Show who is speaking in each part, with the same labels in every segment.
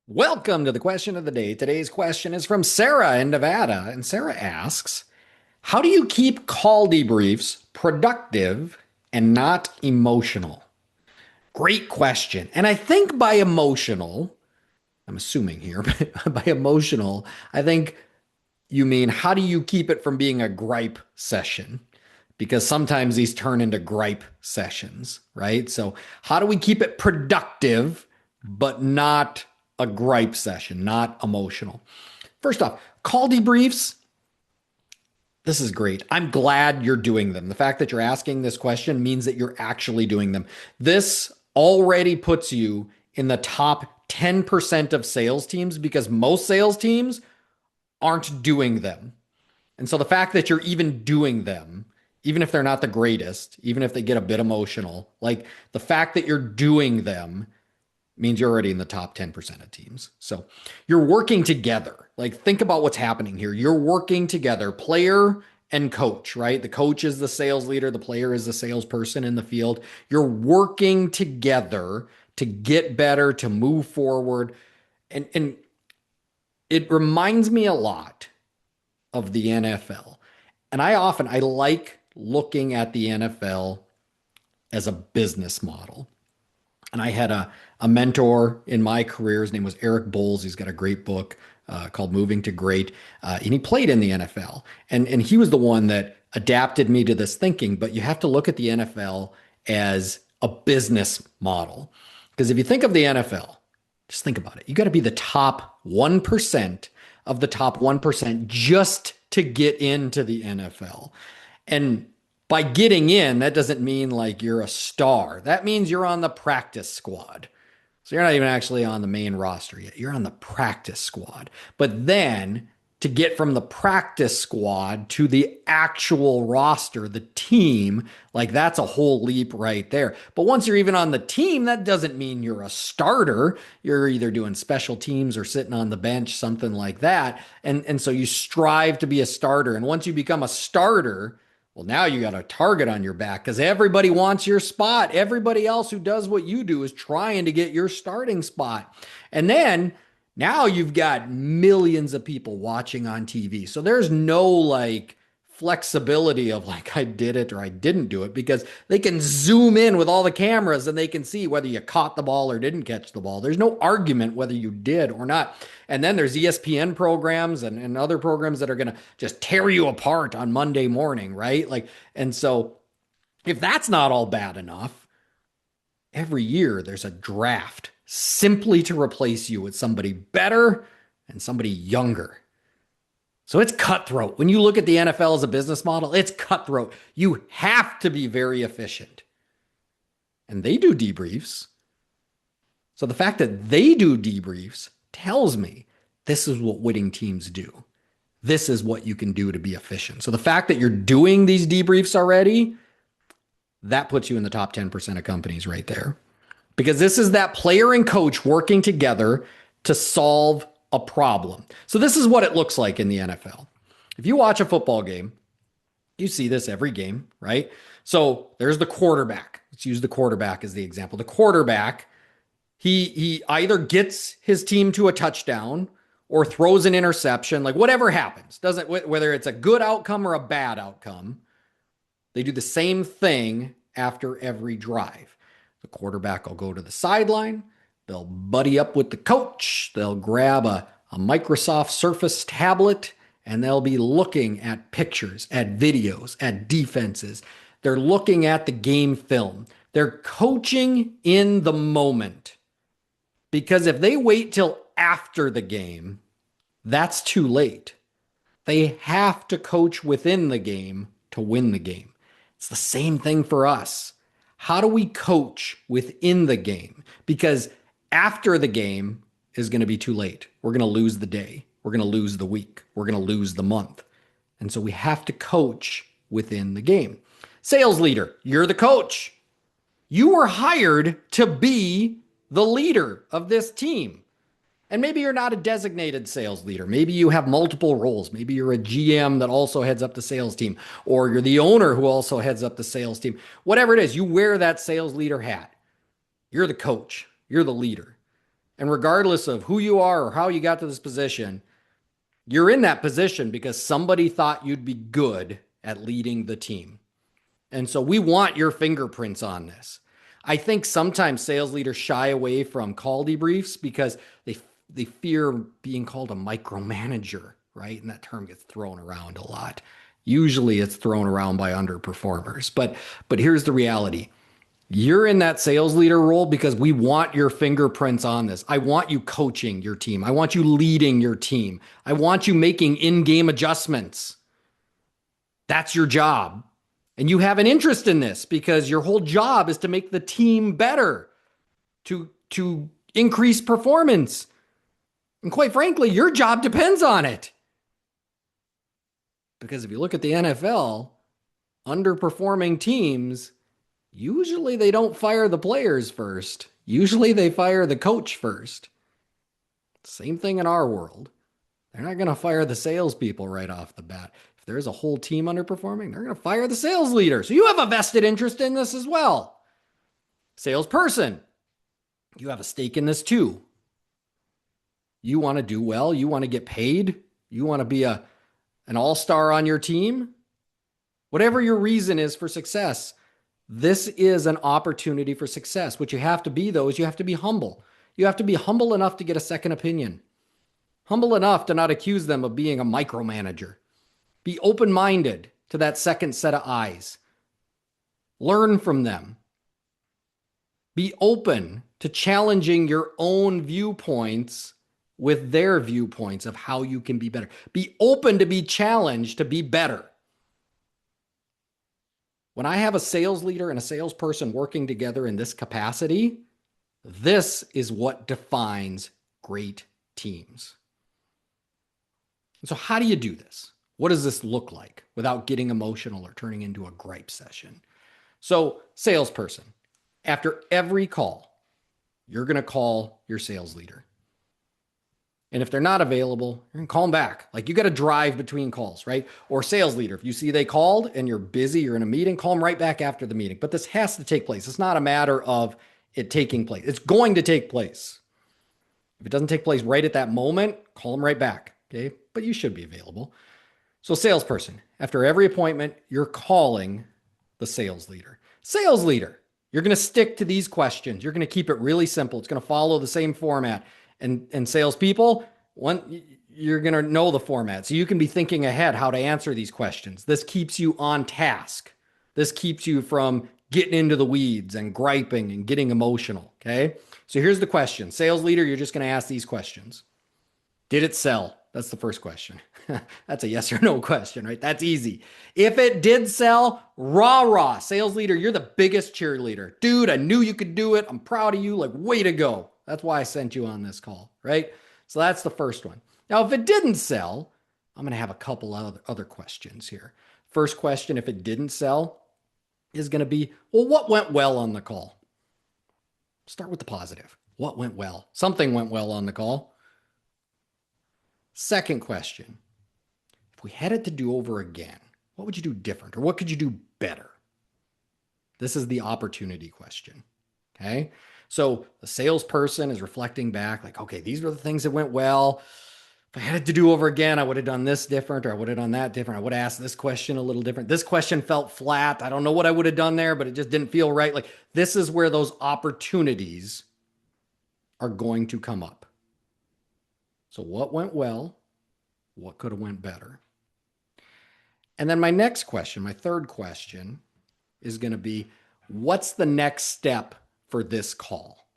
Speaker 1: Welcome to the question of the day. Today's question is from Sarah in Nevada. And Sarah asks, how do you keep call debriefs productive and not emotional? Great question. And I think by emotional, I'm assuming here, but by emotional, I think you mean how do you keep it from being a gripe session? Because sometimes these turn into gripe sessions, right? So, how do we keep it productive, but not a gripe session, not emotional? First off, call debriefs. This is great. I'm glad you're doing them. The fact that you're asking this question means that you're actually doing them. This already puts you in the top 10% of sales teams because most sales teams aren't doing them. And so the fact that you're even doing them, even if they're not the greatest, even if they get a bit emotional, like the fact that you're doing them means you're already in the top 10% of teams. So you're working together. Like think about what's happening here. You're working together, player and coach, right? The coach is the sales leader, the player is the salesperson in the field. You're working together to get better, to move forward. And it reminds me a lot of the NFL. And I like looking at the NFL as a business model. And I had a mentor in my career. His name was Eric Bowles. He's got a great book called Moving to Great. And he played in the NFL. And he was the one that adapted me to this thinking. But you have to look at the NFL as a business model. Because if you think of the NFL, just think about it. You got to be the top 1% of the top 1% just to get into the NFL. And by getting in, that doesn't mean like you're a star. That means you're on the practice squad. So you're not even actually on the main roster yet. You're on the practice squad. But then to get from the practice squad to the actual roster, the team, like that's a whole leap right there. But once you're even on the team, that doesn't mean you're a starter. You're either doing special teams or sitting on the bench, something like that. And so you strive to be a starter. And once you become a starter, well, now you got a target on your back because everybody wants your spot. Everybody else who does what you do is trying to get your starting spot. And then now you've got millions of people watching on TV. So there's no like flexibility of like I did it or I didn't do it because they can zoom in with all the cameras and they can see whether you caught the ball or didn't catch the ball. There's no argument whether you did or not. And then there's ESPN programs and other programs that are going to just tear you apart on Monday morning, right? Like, and so if that's not all bad enough, every year there's a draft simply to replace you with somebody better and somebody younger. So it's cutthroat. When you look at the NFL as a business model, it's cutthroat. You have to be very efficient. And they do debriefs. So the fact that they do debriefs tells me this is what winning teams do. This is what you can do to be efficient. So the fact that you're doing these debriefs already, that puts you in the top 10% of companies right there. Because this is that player and coach working together to solve a problem. So this is what it looks like in the NFL. If you watch a football game, you see this every game, right? So there's the quarterback. Let's use the quarterback as the example. The quarterback, he either gets his team to a touchdown or throws an interception, like whatever happens. Doesn't whether it's a good outcome or a bad outcome, they do the same thing after every drive. The quarterback will go to the sideline. They'll buddy up with the coach. They'll grab a Microsoft Surface tablet and they'll be looking at pictures, at videos, at defenses. They're looking at the game film. They're coaching in the moment. Because if they wait till after the game, that's too late. They have to coach within the game to win the game. It's the same thing for us. How do we coach within the game? Because after the game is going to be too late. We're going to lose the day. We're going to lose the week. We're going to lose the month. And so we have to coach within the game. Sales leader, you're the coach. You were hired to be the leader of this team. And maybe you're not a designated sales leader. Maybe you have multiple roles. Maybe you're a GM that also heads up the sales team, or you're the owner who also heads up the sales team. Whatever it is, you wear that sales leader hat. You're the coach. You're the leader. And regardless of who you are or how you got to this position, you're in that position because somebody thought you'd be good at leading the team. And so we want your fingerprints on this. I think sometimes sales leaders shy away from call debriefs because they fear being called a micromanager, right? And that term gets thrown around a lot. Usually it's thrown around by underperformers. But here's the reality. You're in that sales leader role because we want your fingerprints on this. I want you coaching your team. I want you leading your team. I want you making in-game adjustments. That's your job. And you have an interest in this because your whole job is to make the team better, to increase performance. And quite frankly, your job depends on it. Because if you look at the NFL, underperforming teams, usually they don't fire the players first. Usually they fire the coach first. Same thing in our world. They're not going to fire the salespeople right off the bat. If there's a whole team underperforming, they're going to fire the sales leader. So you have a vested interest in this as well. Salesperson, you have a stake in this too. You want to do well. You want to get paid. You want to be an all-star on your team. Whatever your reason is for success, this is an opportunity for success. What you have to be, though, is you have to be humble. You have to be humble enough to get a second opinion. Humble enough to not accuse them of being a micromanager. Be open-minded to that second set of eyes. Learn from them. Be open to challenging your own viewpoints with their viewpoints of how you can be better. Be open to be challenged to be better. When I have a sales leader and a salesperson working together in this capacity, this is what defines great teams. And so how do you do this? What does this look like without getting emotional or turning into a gripe session? So, salesperson, after every call, you're going to call your sales leader. And if they're not available, you're going to call them back. Like you got to drive between calls, right? Or sales leader, if you see they called and you're busy, you're in a meeting, call them right back after the meeting. But this has to take place. It's not a matter of it taking place. It's going to take place. If it doesn't take place right at that moment, call them right back, okay? But you should be available. So salesperson, after every appointment, you're calling the sales leader. Sales leader, you're going to stick to these questions. You're going to keep it really simple. It's going to follow the same format. And salespeople, you're going to know the format. So you can be thinking ahead how to answer these questions. This keeps you on task. This keeps you from getting into the weeds and griping and getting emotional, okay? So here's the question. Sales leader, you're just going to ask these questions. Did it sell? That's the first question. That's a yes or no question, right? That's easy. If it did sell, rah. Sales leader, you're the biggest cheerleader. Dude, I knew you could do it. I'm proud of you. Like, way to go. That's why I sent you on this call, right? So that's the first one. Now, if it didn't sell, I'm going to have a couple other questions here. First question, if it didn't sell, is going to be, well, what went well on the call? Start with the positive. What went well? Something went well on the call. Second question, if we had it to do over again, what would you do different? Or what could you do better? This is the opportunity question, okay? So the salesperson is reflecting back like, okay, these were the things that went well. If I had it to do over again, I would have done this different, or I would have done that different. I would have asked this question a little different. This question felt flat. I don't know what I would have done there, but it just didn't feel right. Like this is where those opportunities are going to come up. So what went well? What could have went better? And then my next question, my third question is going to be, what's the next step for this call?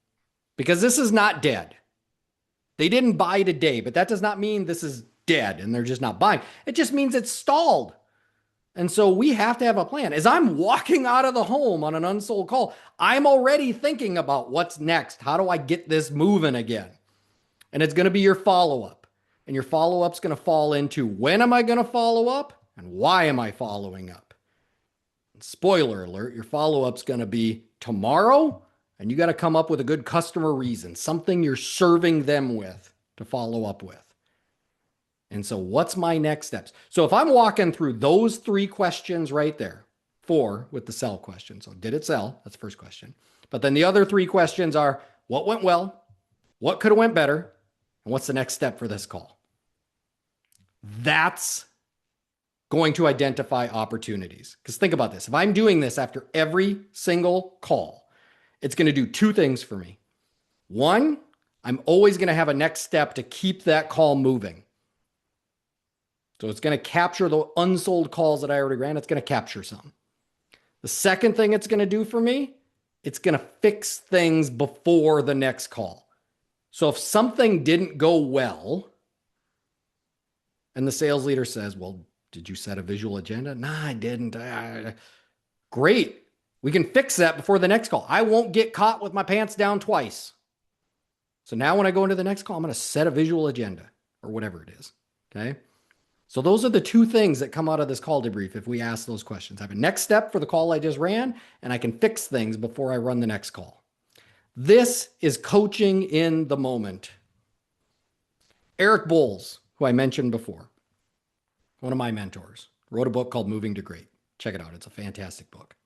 Speaker 1: Because this is not dead. They didn't buy today, but that does not mean this is dead and they're just not buying. It just means it's stalled. And so we have to have a plan. As I'm walking out of the home on an unsold call, I'm already thinking about what's next. How do I get this moving again? And it's going to be your follow-up. And your follow-up's going to fall into when am I going to follow up and why am I following up? And spoiler alert, your follow-up's going to be tomorrow, and you got to come up with a good customer reason, something you're serving them with to follow up with. And so what's my next steps? So if I'm walking through those three questions right there, 4 with the sell question. So did it sell? That's the first question. But then the other 3 questions are, what went well? What could have went better? And what's the next step for this call? That's going to identify opportunities. Because think about this. If I'm doing this after every single call, it's going to do two things for me. One, I'm always going to have a next step to keep that call moving. So it's going to capture the unsold calls that I already ran. It's going to capture some. The second thing it's going to do for me, it's going to fix things before the next call. So if something didn't go well and the sales leader says, well, did you set a visual agenda? Nah, I didn't. Great. We can fix that before the next call. I won't get caught with my pants down twice. So now when I go into the next call, I'm going to set a visual agenda or whatever it is. Okay. So those are the two things that come out of this call debrief if we ask those questions. I have a next step for the call I just ran, and I can fix things before I run the next call. This is coaching in the moment. Eric Bowles, who I mentioned before, one of my mentors, wrote a book called Moving to Great. Check it out. It's a fantastic book.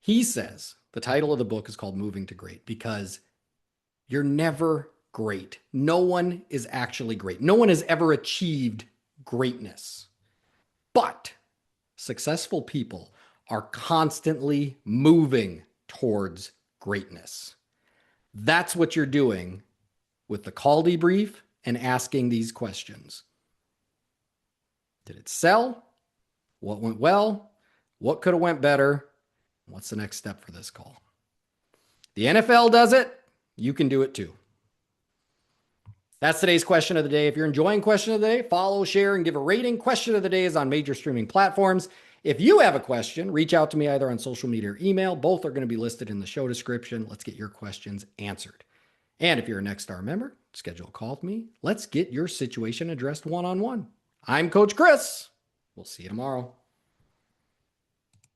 Speaker 1: He says the title of the book is called Moving to Great because you're never great. No one is actually great. No one has ever achieved greatness. But successful people are constantly moving towards greatness. That's what you're doing with the call debrief and asking these questions. Did it sell? What went well? What could have went better? What's the next step for this call? The NFL does it. You can do it too. That's today's question of the day. If you're enjoying question of the day, follow, share, and give a rating. Question of the day is on major streaming platforms. If you have a question, reach out to me either on social media or email. Both are going to be listed in the show description. Let's get your questions answered. And if you're a Next Star member, schedule a call with me. Let's get your situation addressed one-on-one. I'm Coach Chris. We'll see you tomorrow.